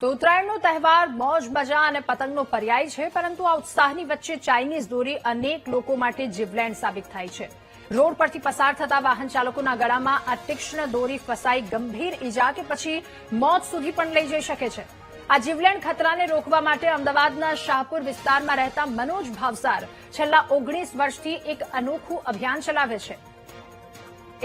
તો ઉત્તરાયણનો તહેવાર મોજ મજા અને પતંગનો પર્યાય છે, પરંતુ આ ઉત્સાહની વચ્ચે ચાઇનીઝ દોરી અનેક લોકો માટે જીવલેણ સાબિત થાય છે। રોડ પરથી પસાર થતા વાહન ચાલકોના ગળામાં આ તીક્ષ્ણ દોરી ફસાઈ ગંભીર ઈજા કે પછી મોત સુધી પણ લઈ જઈ શકે છે। આ જીવલેણ ખતરાને રોકવા માટે અમદાવાદના શાહપુર વિસ્તારમાં રહેતા મનોજ ભાવસાર છેલ્લા 19 વર્ષથી એક અનોખું અભિયાન ચલાવે છે।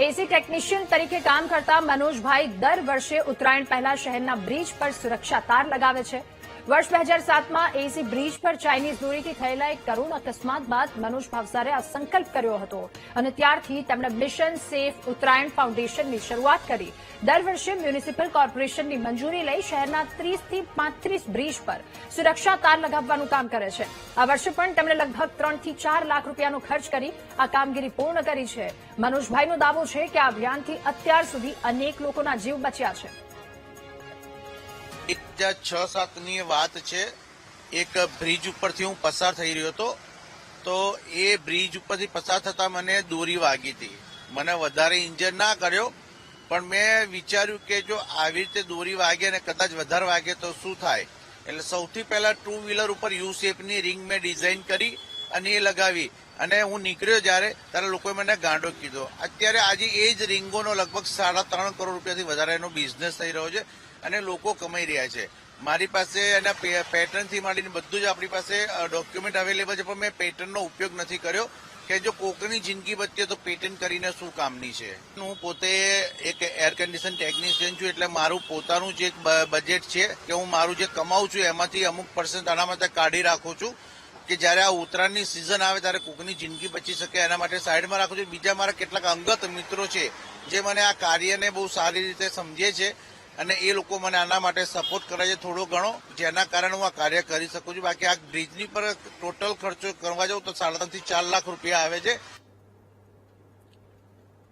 એસી ટેકનિશિયન તરીકે કામ કરતા મનોજભાઈ દર વર્ષે ઉત્તરાયણ પહેલા શહેરના બ્રિજ પર સુરક્ષા તાર લગાવે છે। વર્ષ 2007માં એસી બ્રિજ પર ચાઇનીઝ દોરીથી થયેલા એક કરુણ અકસ્માત બાદ મનોજ ભાવસારે આ સંકલ્પ કર્યો હતો અને ત્યારથી તેમણે મિશન સેફ ઉત્તરાયણ ફાઉન્ડેશનની શરૂઆત કરી। દર વર્ષે મ્યુનિસિપલ કોર્પોરેશનની મંજૂરી લઈ શહેરના 30 થી 35 બ્રિજ પર સુરક્ષા તાર લગાવવાનું કામ કરે છે। આ વર્ષે પણ તેમણે લગભગ 3 થી 4 લાખ રૂપિયાનો ખર્ચ કરી આ કામગીરી પૂર્ણ કરી છે। મનોજભાઈનો દાવો છે કે આ અભિયાનથી અત્યાર સુધી અનેક લોકોના જીવ બચ્યા છે। 2006-07ની વાત છે। એક બ્રિજ ઉપરથી હું પસાર થઈ રહ્યો હતો, તો એ બ્રિજ ઉપરથી પસાર થતા મને દોરી વાગી હતી। મને વધારે ઇન્જર ના કર્યો, પણ મેં વિચાર્યું કે જો આવી રીતે દોરી વાગે અને કદાચ વધારે વાગે તો શું થાય। એટલે સૌથી પહેલા 2 વ્હીલર ઉપર યુ શેપની રિંગ મેં ડિઝાઇન કરી અને એ લગાવી અને હું નીકળ્યો ત્યારે લોકોએ મને ગાંડો કીધો। અત્યારે આજે એ જ રિંગોનો લગભગ 3.5 કરોડ રૂપિયાથી વધારે એનો બિઝનેસ થઈ રહ્યો છે અને લોકો કમાઈ રહ્યા છે। મારી પાસે એના પેટર્નથી માંડીને બધું જ આપણી પાસે ડોક્યુમેન્ટ અવેલેબલ છે, પણ મેં પેટર્નનો ઉપયોગ નથી કર્યો કે જો કોકની જિંદગી બચે તો પેટર્ન કરીને શું કામની છે। હું પોતે એક એર કન્ડિશન ટેકનિશિયન છું, એટલે મારું પોતાનું જે બજેટ છે કે હું મારું જે કમાઉં છું એમાંથી અમુક % આના માટે કાઢી રાખું છું કે જયારે આ ઉત્તરાયણની સિઝન આવે ત્યારે કોકની જિંદગી બચી શકે એના માટે સાઈડમાં રાખું છું। બીજા મારા કેટલાક અંગત મિત્રો છે જે મને આ કાર્યને બહુ સારી રીતે સમજે છે અને એ લોકો મને આના માટે સપોર્ટ કરે છે થોડો ઘણો, જેના કારણે હું આ કાર્ય કરી શકું છું। બાકી આ બ્રિજની પર ટોટલ ખર્ચો કરવા જાઉં તો 3.5 થી 4 લાખ રૂપિયા આવે છે।